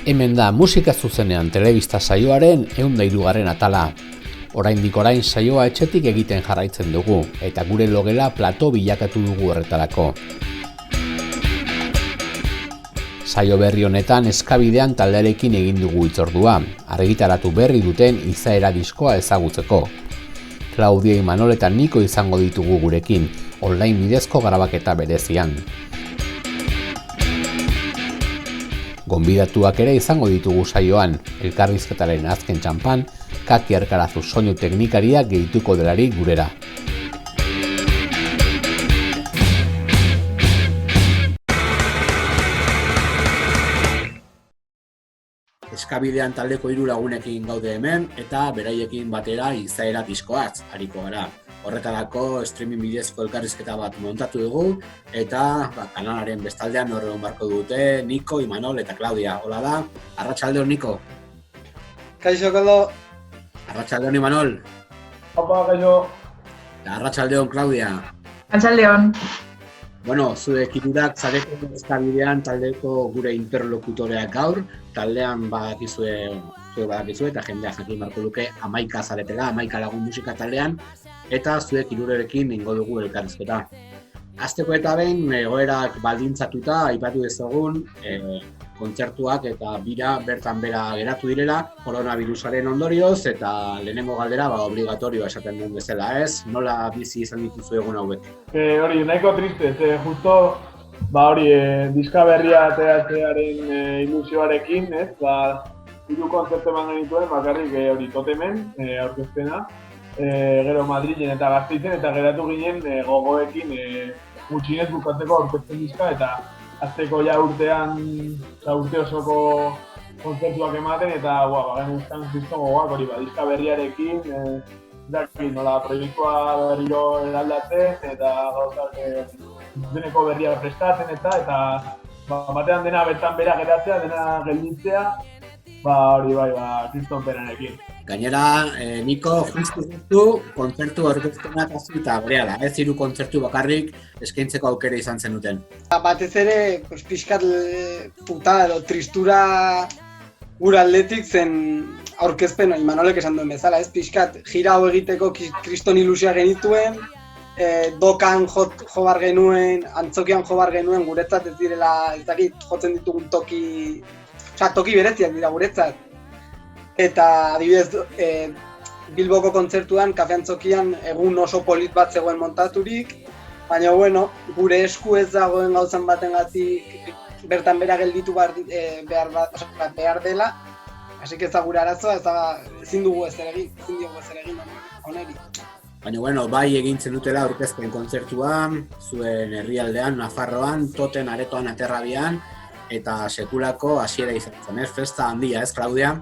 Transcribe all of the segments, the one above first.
Hemen da musika zuzenean telebista saioaren 103. atala. Oraindik orain saioa etxetik egiten jarraitzen dugu, eta gure logela plato bilakatu dugu horretarako. Saio berri honetan eskabidean taldearekin egin dugu hitzordua, argitaratu berri duten izaera diskoa ezagutzeko. Claudia, Imanol eta Niko izango ditugu gurekin, online bidezko grabaketa berezian. Gonbidatuak ere izango ditugu saioan, elkarrizketaren azken txanpan, Kaki Arkarazu soinu teknikaria gehituko delarik gurera. Eskabidean taldeko 3 lagunekin gaude hemen, eta beraiekin batera izaera diskoaz ariko gara. Horretarako streaming bidezko elkarrizketa bat montatu dugu, eta kanalaren bestaldean horregon barko dute Niko, Imanol eta Claudia. Hola da, arratsaldeon Niko. Kaixo, Koldo. Arratsaldeon Imanol. Opa, kaixo. Arratsaldeon Claudia. Arratsaldeon. Bueno, zuek hirurak zareko eskabidean taldeko gure interlokutoreak gaur, taldean badakizue eta jendea jakin barko luke 11 zaretela, 11 lagun musika taldean, eta zuek hirurekin ingo dugu elkarrizketa. Hasteko eta behin egoerak baldintzatuta aipatu dezagun kontzertuak eta bira bertan bera geratu direla koronavirusaren ondorioz, eta lehenengo galdera obligatorioa esaten duen bezala, ez? Nola bizi izan dituzu egun hauek? Hori, nahiko triste, justo diska berria ateratzearen ilusioarekin, ez? 3 kontzertu eman genituen, bakarrik hori Totemen aurkezpena, gero Madrilen eta Gasteizen, eta geratu ginen gogoekin gutxinez bukatzeko aurkezpen diska, eta azteko ja urte osoko kontzertuak ematen, eta bagen guztan zizko gogoak hori diska berriarekin, nola proiektua berriro eraldatzen, eta gauzak deneko berria prestatzen, eta batean dena bertan bera geratzea, dena gelditzea, Kriston Peranekin. Gainera, Niko, justu kontzertu aurkezpenak hasi eta berehala, ez 3 kontzertu bakarrik eskaintzeko aukera izan zenuten. Batez ere, pixkat putada edo tristura gure aldetik zen aurkezpen, Imanolek esan duen bezala, ez pixkat gira hau egiteko kriston ilusia genituen, dokan jo bar genuen, antzokian jo bar genuen, guretzat ez direla, ez dakit, jotzen ditugun toki bereziak dira guretzat. Eta adibidez, Bilboko kontzertuan, Kafe Antzokian egun oso polit bat zegoen montaturik, baina gure esku ez dagoen gauzan batengatik bertan bera gelditu behar dela, hasi ez da gure arazoa, ezin dugu ezer egin honeri. Baina, bai egintzen dutela aurkezpen kontzertuan, zuen herrialdean, Nafarroan, Toten, Aretoan, Aterrabian, eta sekulako hasiera izan zen, ez? Festa handia, ez, Claudia?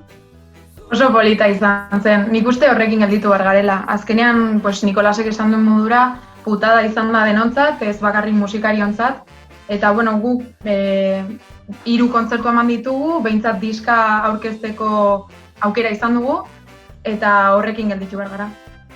Oso polita izan zen. Nik uste horrekin gelditu behar garela. Azkenean, Nikolasek esan duen modura, putada izan da denontzat, ez bakarrik musikariontzat. Eta, guk 3 kontzertu eman ditugu, behintzat diska aurkezteko aukera izan dugu, eta horrekin gelditu behar gara.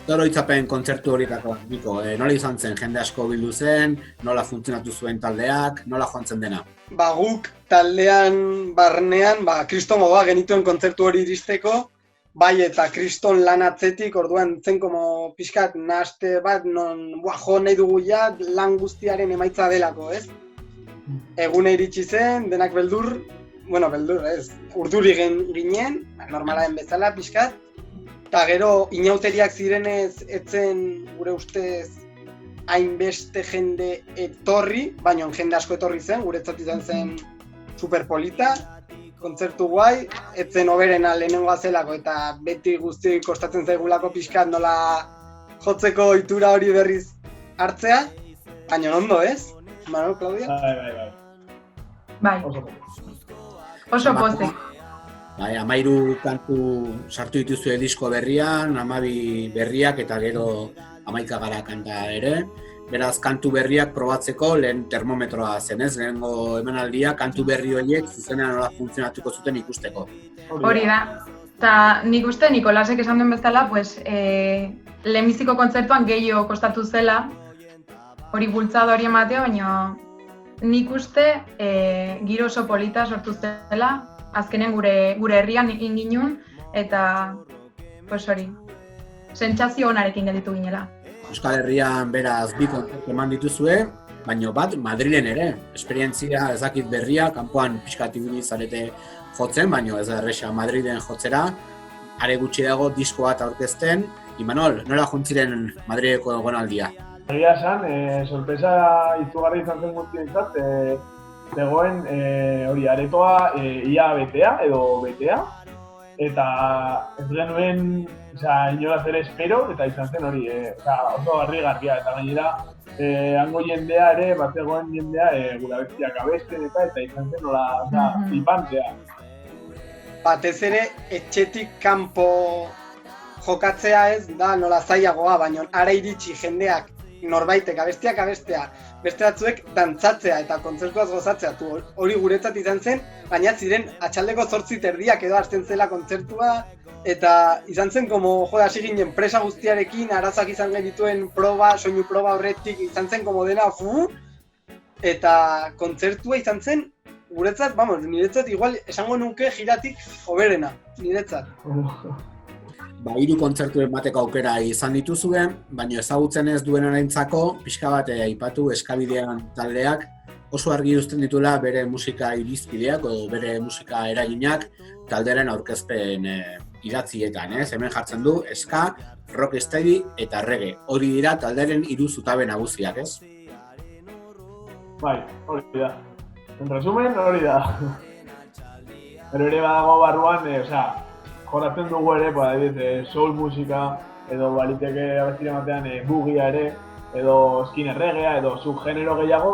Oroitzapen kontzertu horietako, Niko, nola izan zen, jende asko bildu zen, nola funtzionatu zuen taldeak, nola joan zen dena? Guk taldean barnean, kriston gogoa genituen kontzertu hori iristeko, bai eta kriston lan atzetik, orduan zen como pixkat nahaste bat, non jo nahi dugu ja lan guztiaren emaitza delako, ez? Egune iritsi zen, denak beldur ez, urduri ginen, normalaren bezala pixkat, eta gero inauteriak zirenez etzen gure ustez hainbeste jende etorri, baina jende asko etorri zen, guretzat izan zen superpolita, kontzertu guai, etzen oberena lehenengoa zelako eta beti guzti kostatzen zaigulako pixkat nola jotzeko ohitura hori berriz hartzea, baina ondo ez? Manol, Claudia? Bai. Oso pozik. 13 kantu sartu dituzue disko berrian, 12 berriak eta gero 11 gara kanta ere. Beraz, kantu berriak probatzeko lehen termometroa zen, ez? Lehenengo emanaldia, kantu berri horiek zuzenean nola funtzionatuko zuten ikusteko. Hori da. Eta nik uste Nikolasek esan duen bezala, lehenbiziko kontzertuan gehiago kostatu zela, hori bultzada hori ematea, baina nik uste giro oso polita sortu zela, azkenen gure herrian inginun, eta, pues hori, sentsazio onarekin gelditu ginela. Euskal Herrian beraz 2 kontzertu eman dituzue, baina bat Madrilen ere. Esperientzia ezakit berria, kanpoan pixkat ibili zarete jotzen, baina ez da erresa Madrilen jotzera. Are gutxi dago disko bat aurkezten. Imanol, nola juntziren Madrileko egonaldia? Egia esan, sorpresa izugarri izan zen guztientzat, zegoen hori aretoa ia betea edo betea, eta ez genuen inolaz ere espero, eta izan zen hori, oso garria, eta gainera hango jendea ere, bat zegoen jendea gura bestiak abesten eta izan zen nola flipantea. Batez ere, etxetik kanpo jokatzea ez da nola zailagoa, baina ara iritsi jendeak norbaitek abestea, beste batzuek dantzatzea eta kontzertuaz gozatzea. Hori guretzat izan zen, baina ziren atxaldeko 8:30 edo hasten zela kontzertua, eta izan zen, hasi ginen presa guztiarekin, arazak izan genituen soinu proba horretik, izan zen dena eta kontzertua izan zen, guretzat, niretzat igual esango nuke jiratik hoberena, niretzat. 3 kontzertu emateko aukera izan dituzuen, baina ezagutzen ez duenarentzako pixka bat aipatu Eskabidean taldeak oso argi uzten dituela bere musika irizpideak edo bere musika eraginak taldearen aurkezpen idatzietan, hemen jartzen du ska, rocksteady eta reggae. Hori dira taldearen 3 zutabe nagusiak, ez? Bai, hori da. En resumen, hori da. Pero ere badago barruan, joratzen dugu ere, soul musika, edo baliteke abestire batean bugia ere, edo skin reggaea, edo subgenero gehiago,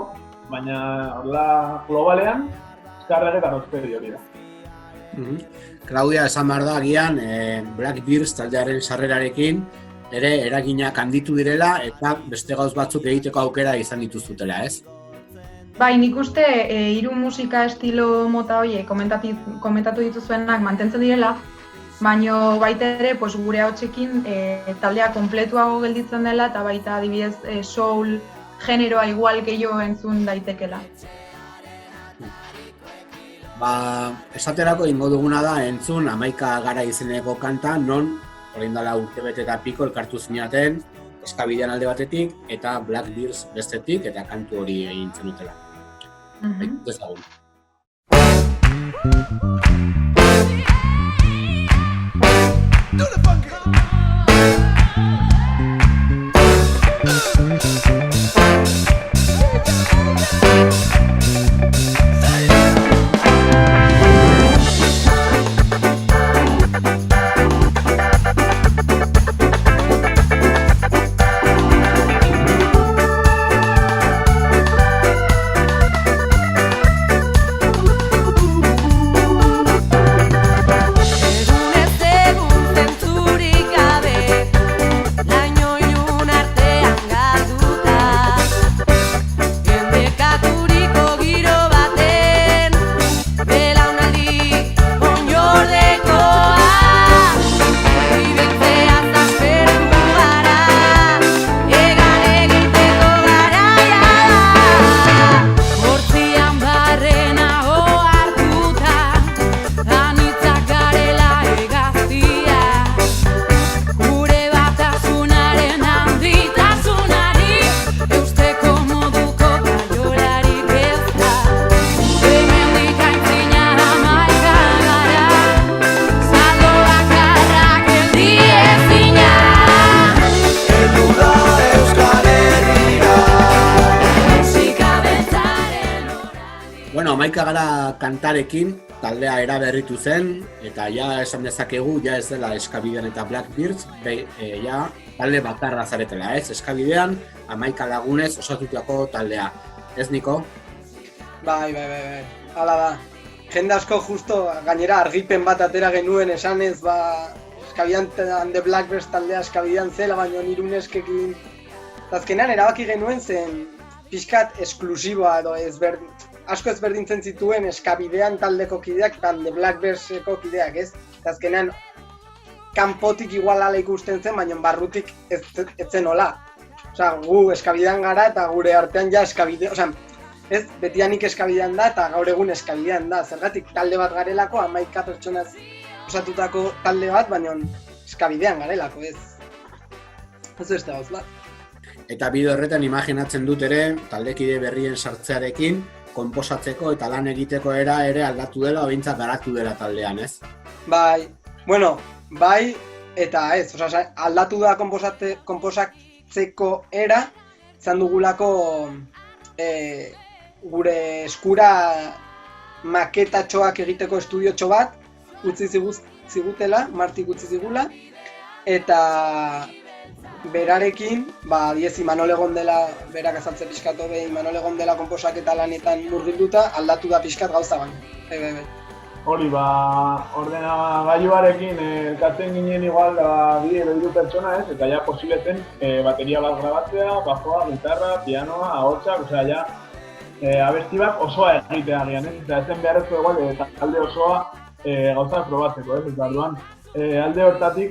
baina horrela globalean, ska, reggae eta rocksteady hori da. Claudia, esan behar da, agian, Black Bears taldearen sarrerarekin, ere eraginak handitu direla eta beste gauz batzuk egiteko aukera izan dituzutela, ez? Bai, nik uste 3 musika estilo mota horiek komentatu dituzuenak mantentzen direla, baina baita ere gure ahotsekin taldea kompletuago gelditzen dela eta baita adibidez soul generoa igual gehiago entzun daitekela. Esaterako ingo duguna da entzun 11 gara izeneko kanta, non orain dela urtebete eta piko elkartu zinaten Eskabidean alde batetik eta Black Bears bestetik eta kantu hori egin zenutela. Dezagun. Amaika gara kantarekin taldea eraberritu zen, eta ja esan dezakegu, ja ez dela Eskabidean eta Black Bears, ja talde bakarra zaretela, ez? Eskabidean 11 lagunez osatutako taldea. Ez, Niko? Bai. Hala da. Jende asko justo gainera argipen bat atera genuen esanez, Eskabidean and the Black Bears taldea Eskabidean zela, baina Iruneskekin. Azkenean erabaki genuen zen pixkat esklusiboa edo asko ezberdintzen zituen Eskabidean taldeko kideak eta The Black Bearseko kideak, ez? Azkenean, kanpotik igual ala ikusten zen, baina barrutik ez zen hola. Gu Eskabidean gara eta gure artean ja Eskabide, ez, betianik eskabidean da eta gaur egun eskabidean da. Zergatik talde bat garelako, 11 pertsonaz osatutako talde bat, baina eskabidean garelako, ez. Ez beste gauz bat. Eta bide horretan imaginatzen dut ere, taldekide berrien sartzearekin, konposatzeko eta lan egiteko ere aldatu dela, behintzat garatu dela taldean, ez? Bai, bueno, bai eta ez, aldatu da konposatzeko era, izan dugulako gure eskura maketatxoak egiteko estudiotxo bat, utzi zigutela, Martik utzi zigula, eta berarekin, diez Imanol egon dela, berak azaltze pixkat hobe, Imanol egon dela konposaketa lanetan murgilduta, aldatu da pixkat gauza baino. Hori, ordenagailuarekin elkartzen ginen igual bi edo hiru pertsona, ez? Eta ja posible zen bateria bat grabatzea, bajoa, gitarra, pianoa, ahotsak, osea ja abesti bat osoa egitea agian, ez? Eta ezen beharrezko igual talde osoa gauzak probatzeko, ez? Eta orduan alde hortatik,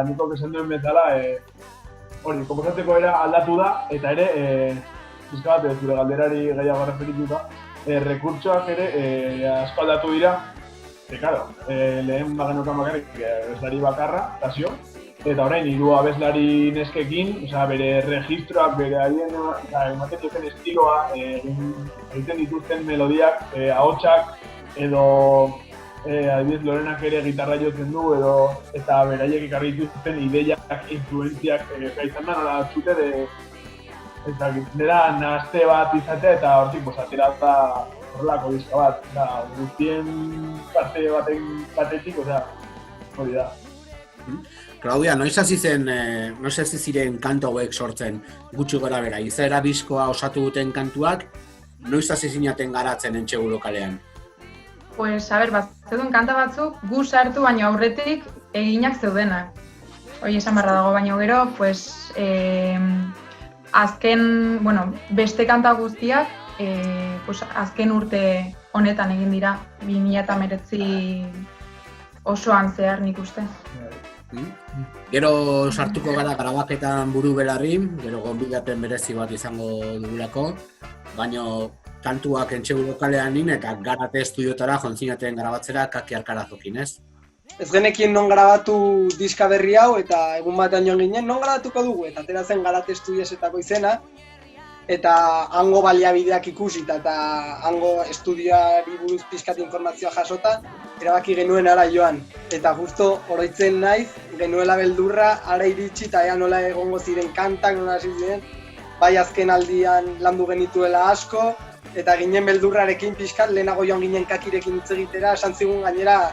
Nikok esan duen bezala, hori, konposatzeko era aldatu da, eta ere, pizka bat, zure galderari gehiago referituta, rekurtsoak ere asko aldatu dira, claro, lehen bagenokan bakarrik abeslari bakarra, Tasio, eta orain 3 abeslari neskekin, bere registroak, bere haien ematen duten estiloa, egiten dituzten melodiak, ahotsak, edo adibidez Lorenak ere gitarra jotzen du, eta beraiek ekarri dituzten ideiak, influentziak, izan da nola zute eta nera nahazte bat izatea eta hortik atera da horrelako diska bat, guztien parte batetik, hori da. Claudia, noiz hasi ziren kantu hauek sortzen gutxi gora bera, izaera bizkoa osatu duten kantuak, noiz hasi zinaten garatzen Entsegu lokalean? Pues, zedun kanta batzuk gu sartu baino aurretik eginak zeudenak. Hoi esan barra dago baino gero, pues, beste kanta guztiak, azken urte honetan egin dira, 2019 osoan zehar nik uste. Gero sartuko gara grabaketan buru belarri, gero gonbidapen berezi bat izango dugulako, baina kantuak Entsegu lokalean eta Garate estudiotara jontzinaten grabatzera Kaki Arkarazokin, ez? Ez genekien non grabatu diska berri hau eta egun batean joan ginen, non grabatuko dugu, eta atera zen Garate Estudiosetako izena, eta hango baliabideak ikusita eta hango estudioari buruz pixkat informazioa jasota, erabaki genuen ara joan. Eta justo oroitzen naiz, genuela beldurra, ara iritsi eta ea nola egongo ziren kantak, nola hasi ziren, bai azken aldian landu genituela asko, eta ginen beldurrarekin pixkat, lehenago joan ginen Kakirekin hitz egitera, esan zigun gainera,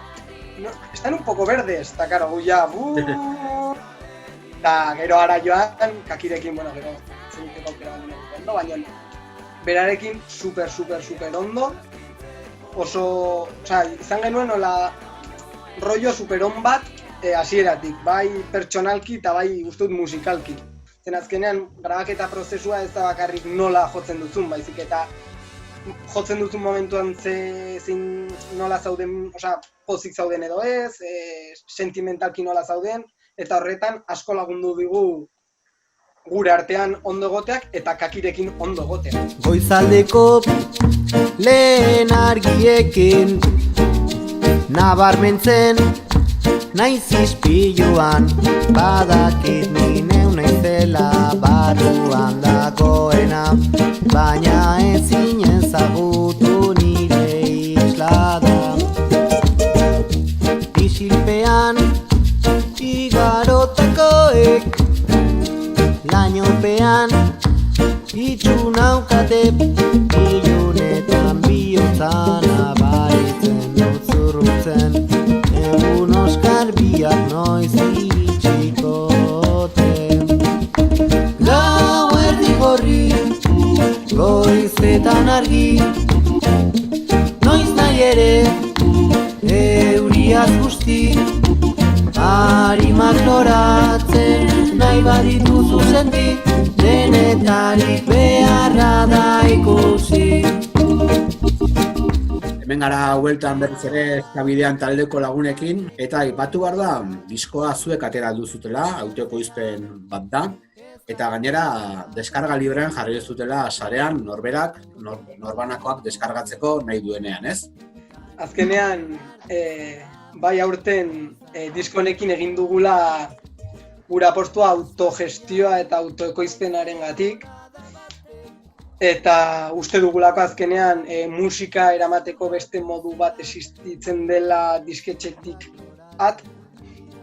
no, están un poco verdes, eta karo, gu ja, eta gero ara joan, Kakirekin, gero, zeniteko aukera ondo, baina berarekin super ondo, oso, izan genuen hola rollo super on bat hasieratik, bai pertsonalki eta bai guztut musikalki. Zen azkenean, grabaketa prozesua ez da bakarrik nola jotzen duzun, baizik eta jotzen duzun momentuan nola zauden, pozik zauden edo ez, sentimentalki nola zauden, eta horretan asko lagundu digu gure artean ondo egoteak eta Kakirekin ondo egoteak. Goizaldeko lehen argiekin nabarmentzen naiz ispiluan, badakit ni neu naizela barruan dagoena, baina ezin ezagutu nire islada. Isilpean igarotakoek lainopean itxu naukate, ilunetan bihotzan abaritzen dut zurrutzen, egun oskar biak noiz iritsikote. Gauerdi gorri, goizetan argi, noiz nahi ere, euriaz guzti, harimak loratzen nahi badituzu senti, denetarik beharra da ikusi. Hemen gara hueltan berriz ere Eskabidean taldeko lagunekin, eta aipatu behar da, diskoa zuek atera alduzutela, autoekoizpen bat da, eta gainera deskarga librean jarri ez dutela sarean norbanakoak deskargatzeko nahi duenean, ez? Azkenean, bai aurten diskonekin egin dugula gure apostua autogestioa eta autoekoizpenarengatik. Eta uste dugulako azkenean musika eramateko beste modu bat existitzen dela disketxetik at.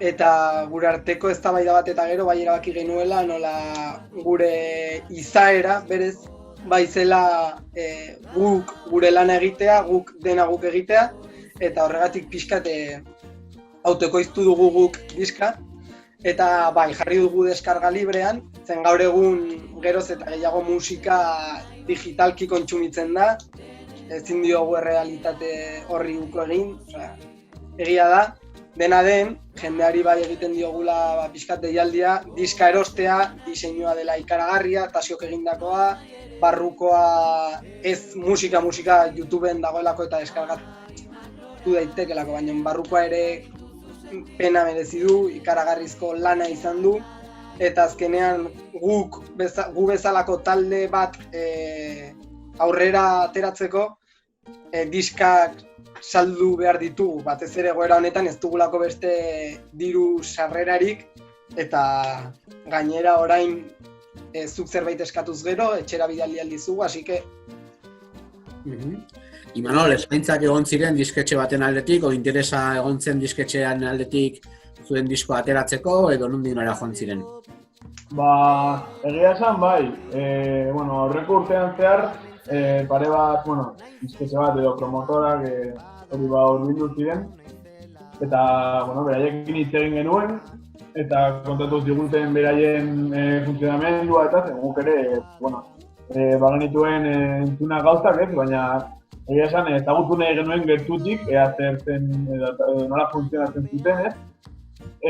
Eta gure arteko eztabaida bat eta gero bai erabaki genuela nola gure izaera berez bai zela guk gure lana egitea, guk egitea, eta horregatik pixkat autoekoiztu dugu guk diska. Eta bai, jarri dugu deskarga librean, zen gaur egun geroz eta gehiago musika digitalki kontsumitzen da, ezin diogu errealitate horri uko egin, egia da, dena den, jendeari bai egiten diogula pixkat deialdia, diska erostea, diseinua dela ikaragarria, Tasiok egindakoa, barrukoa ez musika YouTubeen dagoelako eta deskargatu daitekelako, baina barrukoa ere pena merezi du, ikaragarrizko lana izan du, eta azkenean gu bezalako talde bat aurrera ateratzeko diskak saldu behar ditugu, batez ere egoera honetan ez dugulako beste diru sarrerarik, eta gainera orain zuk zerbait eskatuz gero, etxera bidali aldizugu, así que... Imanol, eskaintzak egon ziren disketxe baten aldetik, o interesa egon zen disketxean aldetik zuen disko ateratzeko, edo nondik nora joan ziren? Egia esan bai, aurreko urtean zehar, pare bat, disketxe bat edo promotorak hori urbildu ziren, eta, beraiekin hitz egin genuen, eta kontatuz diguten beraien funtzionamendua eta zen guk ere, bagenituen entzuna gauzak ez, baina egia esan ezagutu nahi genuen gertutik, ea zer zen, nola funtzionatzen zuten ez,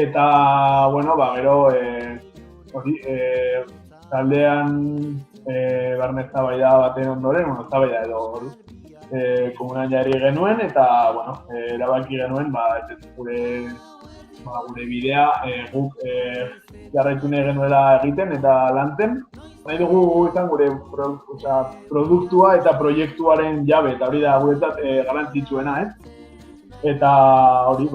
eta, gero, taldean barne eztabaida baten ondoren, eztabaida edo hori, komunan jarri genuen eta, erabaki genuen, gure bidea guk jarraitu nahi genuela egiten eta lantzen. Nahi dugu izan gure produktua eta proiektuaren jabe, eta hori da guretzat garrantzitsuena, ez? Eta hori,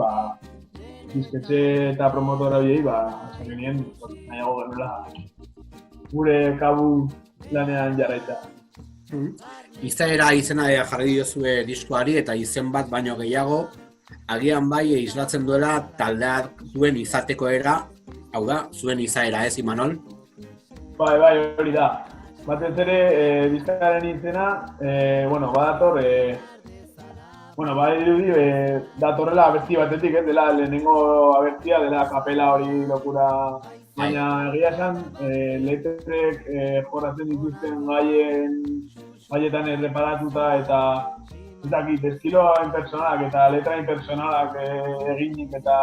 disketxe eta promotora horiei, esan genien, nahiago genuela gure kabu lanean jarraita. Izaera izena jarri diozue diskoari eta izen bat baino gehiago, agian bai islatzen duela taldeak duen izateko era, hau da, zuen izaera ez, Imanol? Bai, hori da. Batez ere, diskaren izena, badator, datorrela abesti batetik, dela lehenengo abestia, dela kapela hori lokura. Baina egia esan, letrek jorratzen dituzten gaietan erreparatuta eta estiloa impersonalak eta letra impersonalak eginik eta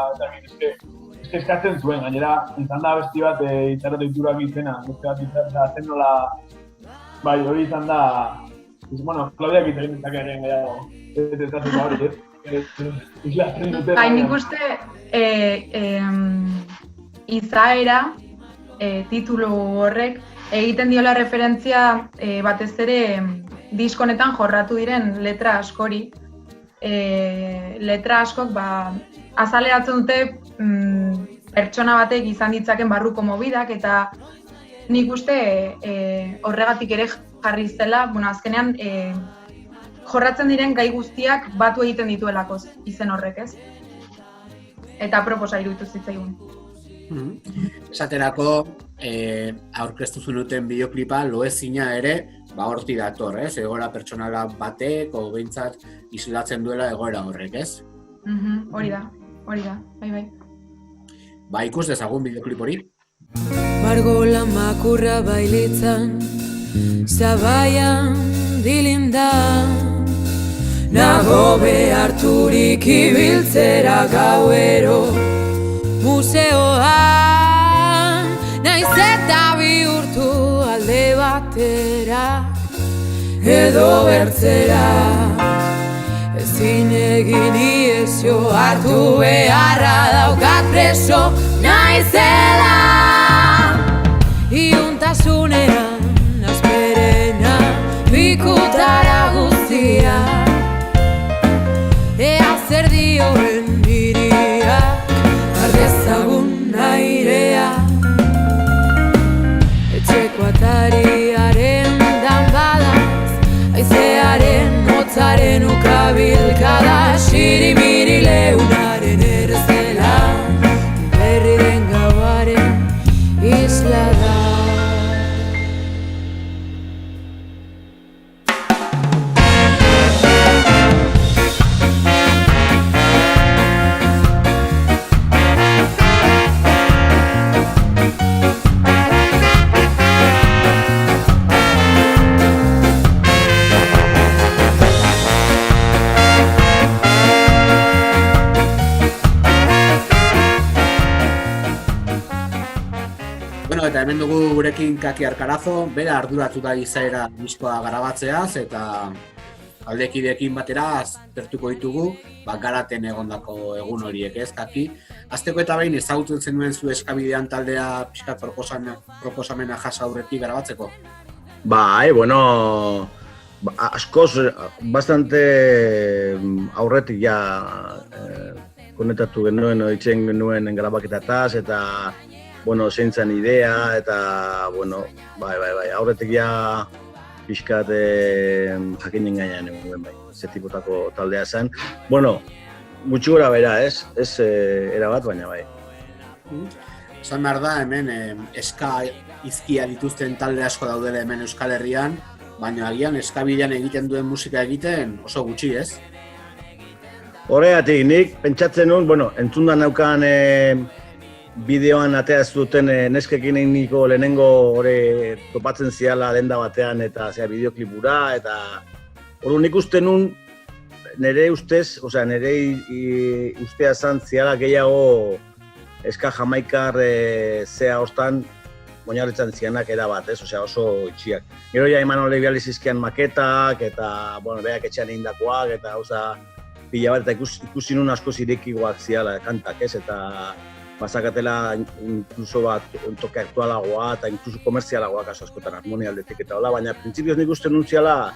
eskatzen zuen, gainera izan da abesti bat itxarratu iturak izena, beste bat izan nola, hori izan da, Klaudiak egin dezak egin gehiago, ez da hori, ez? Nik uste izaera, titulu horrek, egiten diola referentzia batez ere diskonetan jorratu diren letra askori. Letra askok azaleratzen dute pertsona batek izan ditzaken barruko mobidak eta nik uste horregatik ere jarri zela, azkenean jorratzen diren gai guztiak batu egiten dituelako izen horrek, ez? Eta proposa iruditu zitzaigun. Esaterako, aurkeztu zenuten bideoklipa loezina ere, horti dator, ez? Egoera pertsonala batek, o behintzat islatzen duela egoera horrek, ez? Hori da, bai. Ikus dezagun bideoklip hori. Margola makurra bailitzan, zabaian dilindan, nago beharturik ibiltzera gauero, museoan, naiz eta bihurtu alde batera, edo bertzera, ezin egin iezio hartu beharra daukat preso naizela. Deikada sirimiri leunaren erzela, berri den gauaren isla da. Eta hemen dugu gurekin Kaki Arkarazo, bera arduratuta izaera diskoa garabatzeaz eta aldekideekin batera aztertuko ditugu garaten egondako egun horiek, ez, Kaki? Hasteko eta behin ezagutzen zenuen zu Eskabidean taldea pixkat proposamena jasa aurretik garabatzeko? Bueno, askoz, bastante aurretik ja konektatu genuen, ditzen genuen grabaketataz eta zein zen idea, eta, aurretik ja pixkat jakinen gainean egun ze tipotako taldea zen. Gutxi gora bera, ez erabat, baina bai. Esan behar da, hemen eska izkia dituzten talde asko daudela hemen Euskal Herrian, baina agian Eskabidean egiten duen musika egiten oso gutxi, ez? Horregatik, nik pentsatzen nuen, entzundan naukan bideoan atea ez duten neskekin niko lehenengo topatzen ziala denda batean eta bideoklipura eta nik uste nun nire ustez, nire ustea zan ziala gehiago eska jamaikar zea hostan oinarritzen zianak erabat, oso itxiak. Gero ja eman ole biali zizkian maketak eta berak etxean egindakoak eta pila bat eta ikusi nun asko zirekikoak ziala kantak, eta bazakatela inkluso bat toke aktualagoa eta inkluso komerzialagoa kaso askotan harmonia aldetik eta hola, baina printzipioz nik uste nuntziala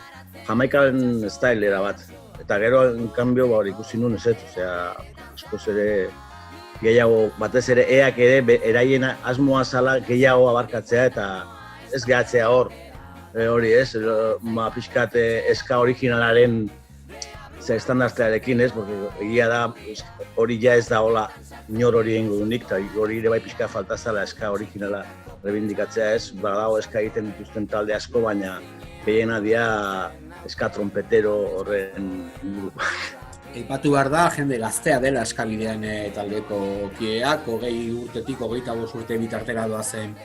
jamaikaren stylera bat. Eta gero, en cambio, ikusi nun ez, askoz ere gehiago, batez ere eak ere eraien asmoa zala gehiago abarkatzea eta ez gehatzea hori ez, pixkat eska originalaren estandartearekin ez, egia da hori ja ez da hola inor hori egingo dunik, eta hori ere bai pixka falta zala eska originala rebindikatzea ez, badago eska egiten dituzten talde asko, baina gehiena dira eska trompetero horren inguruko. Aipatu behar da, jende gaztea dela Eskabidean taldeko kideak, 20 urtetik 25 urte bitartera doazen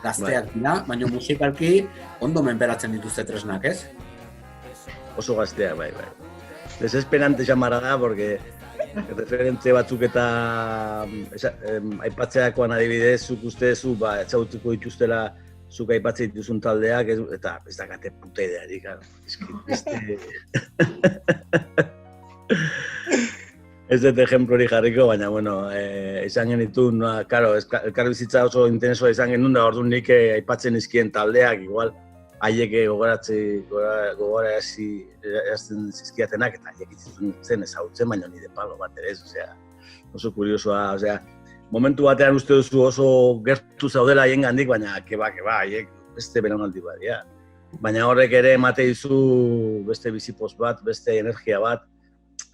gazteak dira, baina musikalki ondo menperatzen dituzte tresnak, ez? Oso gaztea, bai. Desesperante xamara da, porque referente batzuk eta aipatzeakoan adibidez, zuk ustezu, etxautuko dituztela zuk aipatzen dituzun taldeak, eta ez dakate puta idearik, ez dut ejemplo hori jarriko, baina, izan genitun, elkarbizitza oso interesoa izan genuen, da orduan nik aipatzen izkien taldeak, igual, haiek gogorarazten zizkiatenak, eta haiek zen ezagutzen, baina nire palo bat ere ez, oso kuriosoa, momentu batean uste duzu oso gertu zaudela haien gandik, baina keba, haiek beste belaunaldi bat, baina horrek ere emate dizu beste bizipoz bat, beste energia bat,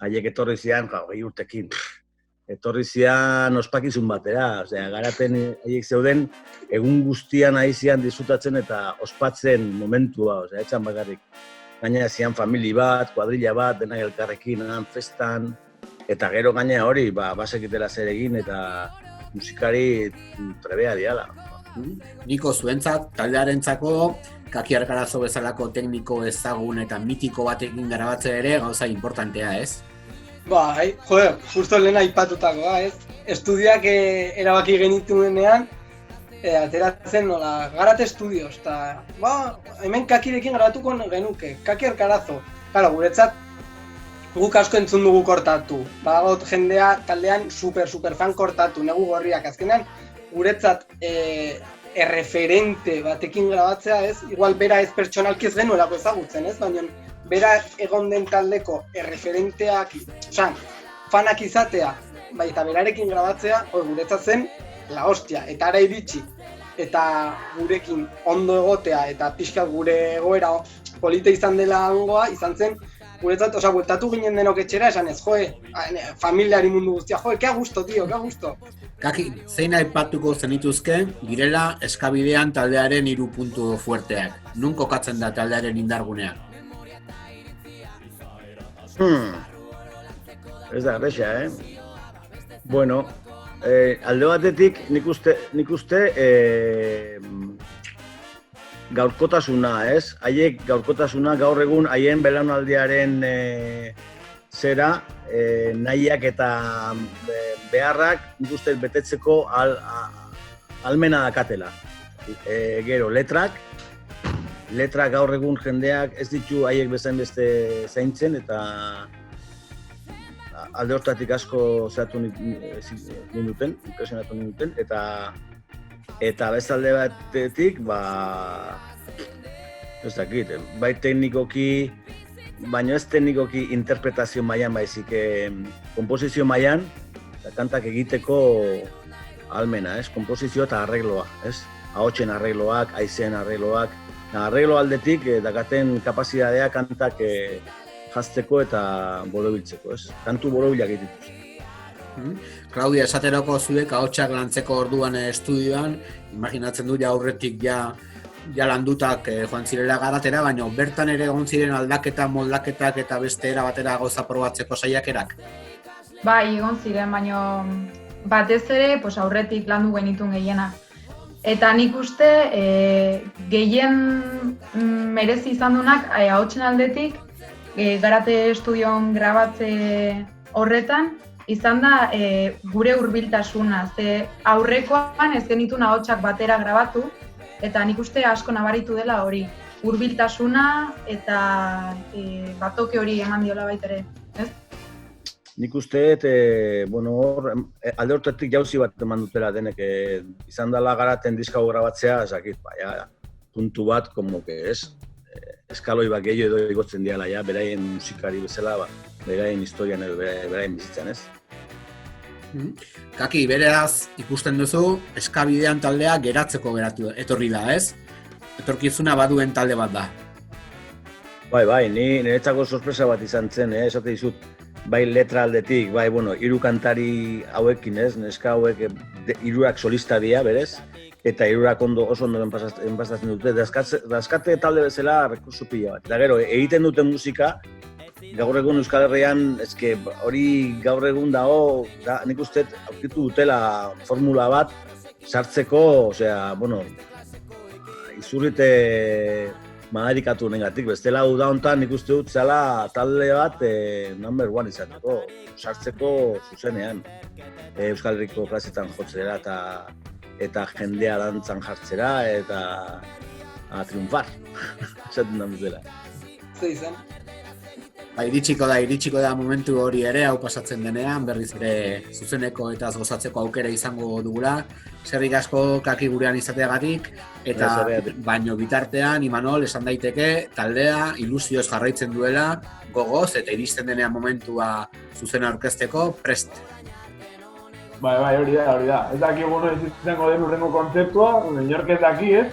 haiek etorri zian, 20 urtekin, etorri zian ospakizun batera, garapen haiek zeuden, egun guztian ari zian disfrutatzen eta ospatzen momentua, etxan bakarrik. Gaina zian famili bat, kuadrilla bat, denak elkarrekin, festan, eta gero gaina hori, basekitela zer egin eta musikari trebea diala. Niko zuentzat, taldearentzako, Kaki Arkarazo bezalako tekniko ezagun eta mitiko batekin garabatzea ere gauza importantea, ez? Bai, justo lehen aipatutakoa, ez? Estudioak erabaki genituenean, ateratzen nola, garate estudios, eta hemen Kakirekin garatuko genuke, Kaki Arkarazo. Claro, guretzat, guk asko entzun dugu kortatu. Badagot jendea taldean super fan kortatu, negu gorriak. Azkenean, guretzat erreferente batekin grabatzea, ez? Igual bera ez pertsonalki ez genuelako ezagutzen, ez? Baina bera egon den taldeko erreferenteak, fanak izatea, eta berarekin grabatzea, guretzat zen la hostia, eta ara iritsi, eta gurekin ondo egotea, eta pixka gure egoera polita izan dela hangoa, izan zen guretzat, osea, bueltatu ginen denok etxera, esan ez, familiari mundu guztia, ke gusto, tío, ke gusto. Kaki, zein aipatuko zenituzke direla Eskabidean taldearen 3 puntu fuerteak? Nun kokatzen da taldearen indargunean? Ez da gresa, Bueno, alde batetik nik uste gaurkotasuna, ez? Haiek gaurkotasuna gaur egun haien belaunaldiaren zera, nahiak eta beharrak nik uste betetzeko almena dakatela. Gero, letrak gaur egun jendeak ez ditu haiek bezain beste zaintzen eta alde hortatik asko zehatu ninduten, impresionatu ninduten, eta beste alde batetik, ez dakit, bai teknikoki, baina ez teknikoki interpretazio mailan baizik, komposizio mailan, eta kantak egiteko almena, ez? Komposizio eta arregloa, ez? Ahotsen arregloak, haizeen arregloak, arreglo aldetik dakaten kapazitatea kantak jazteko eta borobiltzeko, ez? Kantu borobilak dituzte. Claudia, esaterako zuek ahotsak lantzeko orduan estudioan, imaginatzen du aurretik ja landutak joan zirela garatera, baina bertan ere egon ziren aldaketa, moldaketak eta beste era batera gauza probatzeko saiakerak? Bai, egon ziren, baina batez ere aurretik landu genituen gehiena. Eta nik uste gehien merezi izan dunak ahotsen aldetik, garate estudioan grabatze horretan, izan da gure hurbiltasuna, ze aurrekoan ez genituen ahotsak batera grabatu, eta nik uste asko nabaritu dela hori, hurbiltasuna eta batoke hori eman diola baitere, ez? Nik uste, alde hortatik jauzi bat eman dutela denek, izan dela garaten diska grabatzea, esakit, puntu bat, como que ez, eskaloi bat gehiago edo igotzen diala, beraien musikari bezala, beraien historian edo beraien bizitzan, ez? Kaki, beraz ikusten duzu, Eskabidean taldea geratzeko etorri da, ez? Etorkizuna baduen talde bat da. Bai, niretzako sorpresa bat izan zen, esate dizut, bai letra aldetik, bai, 3 kantari hauekin, ez? Neska hauek 3 solista dira, berez? Eta 3 oso ondo enpasatzen dute. Daskate talde bezala rekursu pila bat. Eta gero, egiten duten musika, gaur egun Euskal Herrian, hori gaur egun dago, nik uste aurkitu dutela formula bat sartzeko, izurrite madarikatu negatik, bestela uda honetan nik uste dut zela talde bat number 1 izateko, sartzeko zuzenean. Euskal Herriko plazetan jotzera eta jendea dantzan jartzera eta triunfar, esaten da dutela. Zer izan? Iritsiko da momentu hori ere, hau pasatzen denean, berriz ere zuzeneko eta gozatzeko aukera izango dugula. Eskerrik asko Kaki gurean izateagatik, eta baino bitartean, Imanol, esan daiteke, taldea ilusioz jarraitzen duela, gogoz, eta iristen denean momentua zuzena aurkezteko, prest. Bai, hori da. Ez dakigu noiz izango den hurrengo kontzeptua, inork ez daki, ez?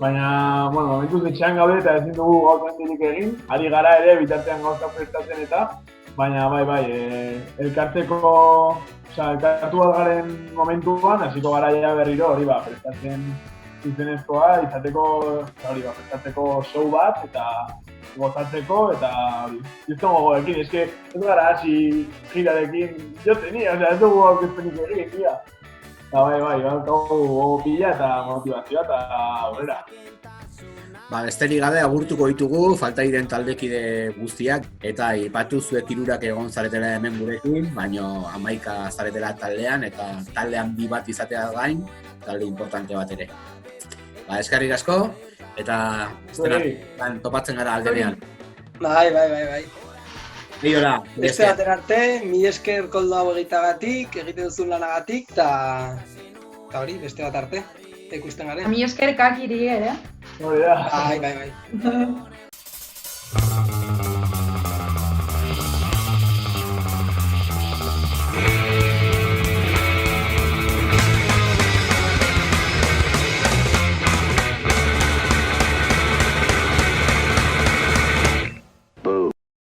Baina, momentuz etxean gaude eta ezin dugu gauzan dirik egin. Ari gara ere, bitartean gauza prestatzen eta, baina, elkartu bat garen momentuan, hasiko gara ja berriro hori prestatzen izenezkoa, prestatzeko show bat eta gozatzeko eta hori. Izto gogoekin, ez gara hasi girarekin joten, ez dugu aurkezpenik egin, tia. Bai, gaukagu pila eta motivazioa eta aurrera. Besterik gabe agurtuko ditugu, falta diren taldekide guztiak, eta aipatu zuek 3 egon zaretela hemen gurekin, baino 11 zaretela taldean, eta taldean 2 bat izatea gain, talde importante bat ere. Eskerrik asko, eta topatzen gara aldenean. Bai. Biola, beste baten arte, mi esker Koldo hau egiteagatik, egiten duzun lanagatik, eta hori, beste bat arte, ikusten garen. Mi esker Kakiri ere. Hori da. Bai.